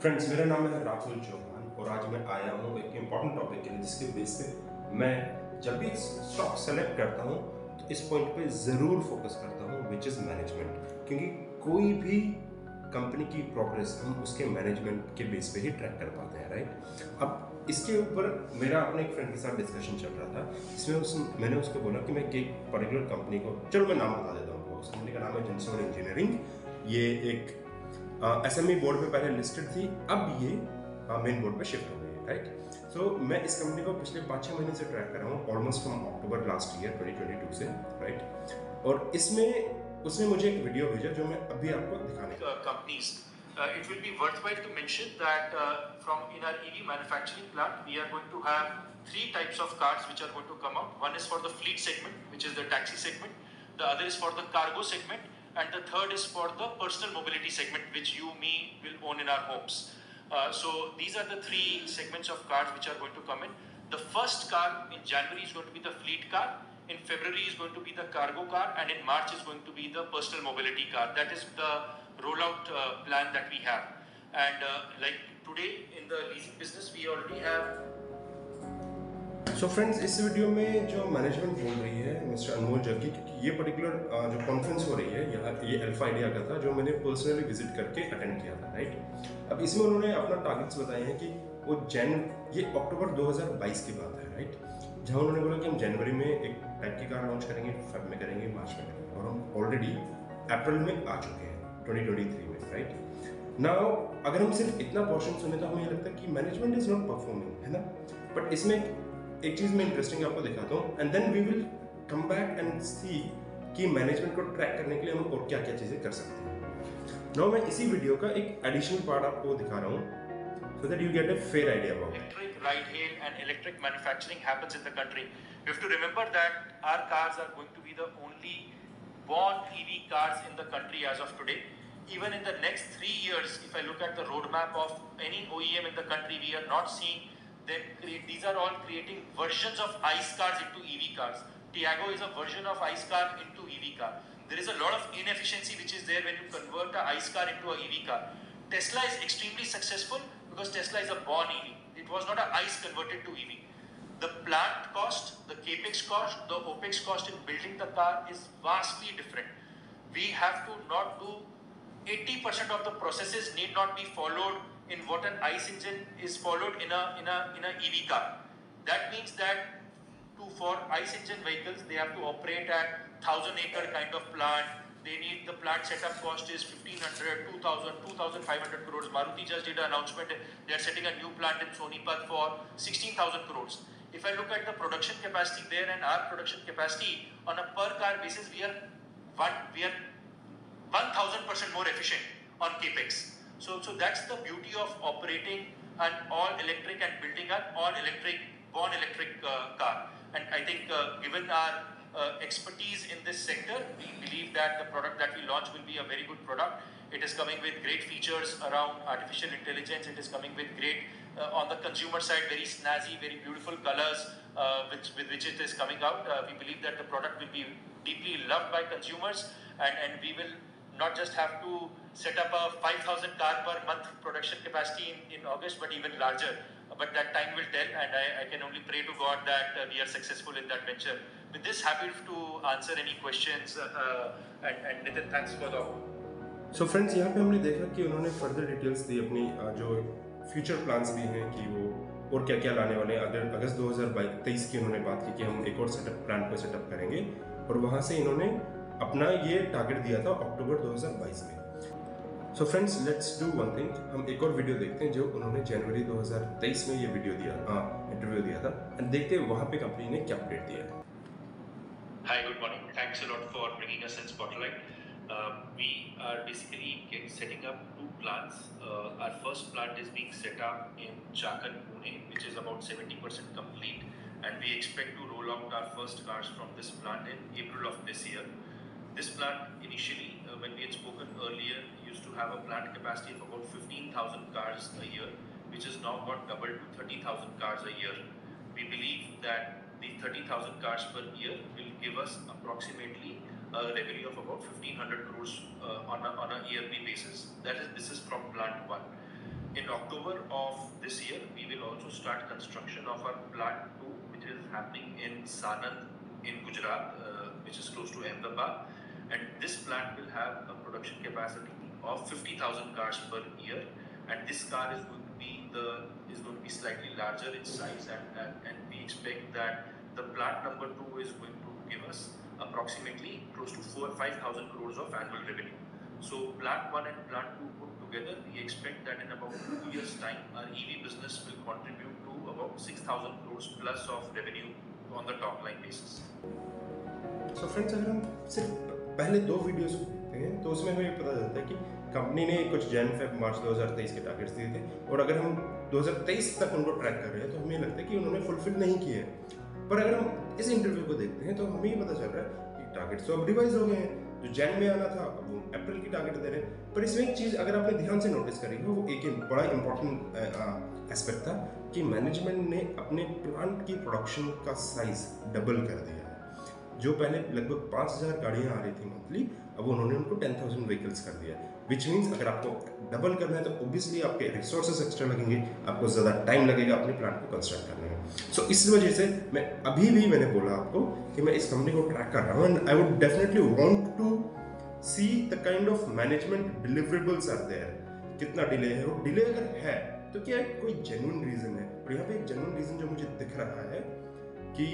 Friends, मेरा नाम है राहुल चौहान और आज मैं आया हूँ एक इम्पॉर्टेंट टॉपिक के लिए जिसके बेस पे मैं जब भी स्टॉक सेलेक्ट करता हूँ तो इस पॉइंट पे ज़रूर फोकस करता हूँ, विच इज़ मैनेजमेंट। क्योंकि कोई भी कंपनी की प्रोग्रेस हम उसके मैनेजमेंट के बेस पे ही ट्रैक कर पाते हैं, राइट। अब इसके ऊपर मेरा अपने एक फ्रेंड के साथ डिस्कशन चल रहा था, जिसमें मैंने उसको बोला कि मैं एक पर्टिकुलर कंपनी को, चलो मैं नाम बता देता हूँ, उस कंपनी का नाम है जिनसोन इंजीनियरिंग। ये एक एसएमई बोर्ड पे पहले लिस्टेड थी, अब ये मेन बोर्ड पे शिफ्ट हो गई है, राइट। सो मैं इस कंपनी को पिछले 5-6 महीने से ट्रैक कर रहा हूँ, almost from October last year 2022 से, राइट। और इसमें उसने मुझे एक वीडियो भेजा जो मैं अभी आपको दिखाने companies. It will be worthwhile to mention that from in our EV manufacturing plant, we are going to have three types of cars which are going to come out. One is for the fleet segment, which is the taxi segment. The other is for the cargo segment, and the third is for the personal mobility segment, which you, me, will own in our homes. So these are the three segments of cars which are going to come in. The first car in January is going to be the fleet car. In February is going to be the cargo car, and in March is going to be the personal mobility car. That is the rollout plan that we have. And like today in the leasing business, we already have. So friends, इस video में जो management बोल रही है mister अनमोल जग्गी, क्योंकि ये particular जो conference हो रही है यहाँ, ये अल्फा आइडिया का था जो मैंने पर्सनली विजिट करके अटेंड किया था, राइट। अब इसमें उन्होंने अपना टारगेट्स बताए हैं कि वो ये अक्टूबर 2022 की बात है, राइट, जहाँ उन्होंने बोला कि हम जनवरी में एक टाइप की कार लॉन्च करेंगे, फेब में करेंगे, मार्च में करेंगे, और हम ऑलरेडी अप्रैल में आ चुके हैं 2023 में, राइट। नाउ अगर हम सिर्फ इतना पोर्शन सुने तो हमें ये लगता है कि मैनेजमेंट इज नॉट परफॉर्मिंग, है ना। बट इसमें एक चीज मैं इंटरेस्टिंग आपको दिखाता हूँ, and then we will come back and see कि मैनेजमेंट को ट्रैक करने के लिए हम और क्या क्या चीजें कर सकते हैं। नाउ मैं इसी वीडियो का एक एडिशनल पार्ट आपको दिखा रहा हूँ, so that you get a fair idea about it. Electric ride hail and electric manufacturing happens in the country. You have to remember that our cars are going to be the only born EV cars in the country as of today. Even in the next 3 years, if I look at the roadmap of any OEM in the country, we are not seeing these are all creating versions of ICE cars into EV cars. Tiago is a version of ICE car into EV car. There is a lot of inefficiency which is there when you convert a ICE car into a EV car. Tesla is extremely successful because Tesla is a born EV. It was not a ICE converted to EV. The plant cost, the capex cost, the opex cost in building the car is vastly different. We have to not do 80% of the processes need not be followed in what an ICE engine is followed in a EV car. That means that for ICE engine vehicles, they have to operate at 1,000-acre kind of plant. They need, the plant setup cost is 1,500, 2,000, 2,500 crores. Maruti just did an announcement. They are setting a new plant in Sonipat for 16,000 crores. If I look at the production capacity there and our production capacity on a per car basis, we are 1,000% more efficient on capex. So that's the beauty of operating an all electric and building an all electric, born electric car. And I think given our expertise in this sector, we believe that the product that we launch will be a very good product. It is coming with great features around artificial intelligence. It is coming with great, on the consumer side, very snazzy, very beautiful colors with which it is coming out. We believe that the product will be deeply loved by consumers, and we will not just have to set up a 5,000 car per month production capacity in August, but even larger. But that time will tell, and I can only pray to God that we are successful in that venture. With this, happy to answer any questions. And Nitin, thanks for the offer. So friends, यहाँ पे हमने देखा कि उन्होंने further details दी अपनी जो future plans भी हैं कि वो और क्या क्या लाने वाले हैं। अगर अगस्त 2023 की उन्होंने बात की कि हम एक और प्लान को सेटअप करेंगे, और वहाँ से इन्होंने अपना ये टारगेट दिया था अक्टूबर 2022 में। So friends, let's do one thing, हम एक और वीडियो देखते हैं जो उन्होंने जनवरी 2023 में ये वीडियो दिया, इंटरव्यू दिया था, एंड देखते हैं वहाँ पे कंपनी ने क्या अपडेट दिया है। Hi, good morning. Thanks a lot for bringing us in Spotlight. We are basically setting up 2 plants. Our first plant is being set up in Chakan, Pune, which is about 70% complete, and we expect to roll out our first cars from this plant in April of this year. This plant initially, when we had spoken earlier, used to have a plant capacity of about 15,000 cars a year, which has now got doubled to 30,000 cars a year. We believe that the 30,000 cars per year will give us approximately a revenue of about 1,500 crores on a yearly basis. This is from plant 1. In October of this year, we will also start construction of our plant 2, which is happening in Sanand in Gujarat, which is close to Ahmedabad. And this plant will have a production capacity of 50,000 cars per year. And this car is going to be slightly larger in size, and we expect that the plant number 2 is going to give us approximately close to 5,000 crores of annual revenue. So plant 1 and plant 2 put together, we expect that in about 2 years time, our EV business will contribute to about 6,000 crores plus of revenue on the top line basis. So friends, अगर हम सिर्फ पहले 2 videos को देखते हैं तो उसमें हमें पता चलता है कि कंपनी ने कुछ मार्च 2023 के टारगेट्स दिए थे, और अगर हम 2023 तक उनको ट्रैक कर रहे हैं तो हमें लगता है कि उन्होंने फुलफिल नहीं किए हैं। पर अगर हम इस इंटरव्यू को देखते हैं तो हमें ये पता चल रहा है कि टारगेट्स तो अब रिवाइज हो गए हैं। जो जैन में आना था अब वो अप्रैल की टारगेट दे रहे हैं। पर इसमें एक चीज़ अगर आपने ध्यान से नोटिस करी हो, वो एक बड़ा इंपॉर्टेंट एस्पेक्ट था कि मैनेजमेंट ने अपने प्लांट की प्रोडक्शन का साइज डबल कर दिया है। जो पहले लगभग 5,000 गाड़ियाँ आ रही थी मंथली, अब उन्होंने उनको 10,000 व्हीकल्स कर दिया। विच मीन्स अगर आपको डबल करना है तो ओब्वियसली आपके रिसोर्सेज एक्स्ट्रा लगेंगे, आपको ज़्यादा टाइम लगेगा अपने प्लांट को कंस्ट्रक्ट करने में। सो इस वजह से मैंने बोला आपको कि मैं इस कंपनी को ट्रैक कर रहा हूँ, and I would definitely want to see the kind of management deliverables are there. कितना डिले है, वो डिले अगर है तो क्या कोई जेन्युइन रीज़न है। और यहाँ पे एक जेन्युइन रीज़न जो मुझे दिख रहा है कि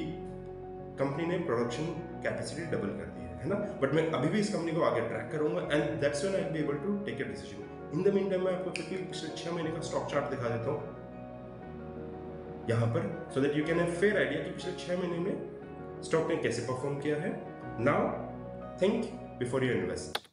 कंपनी ने प्रोडक्शन कैपेसिटी डबल कर दी है ना। बट मैं अभी भी इस कंपनी को आगे ट्रैक करूंगा, and that's when I will be able to take a decision. In the meantime मैं आपको पिछले 6 महीने का स्टॉक चार्ट दिखा देता हूँ यहाँ पर, so that you can have fair idea कि पिछले 6 महीने में स्टॉक ने कैसे परफॉर्म किया है। Now think before you invest.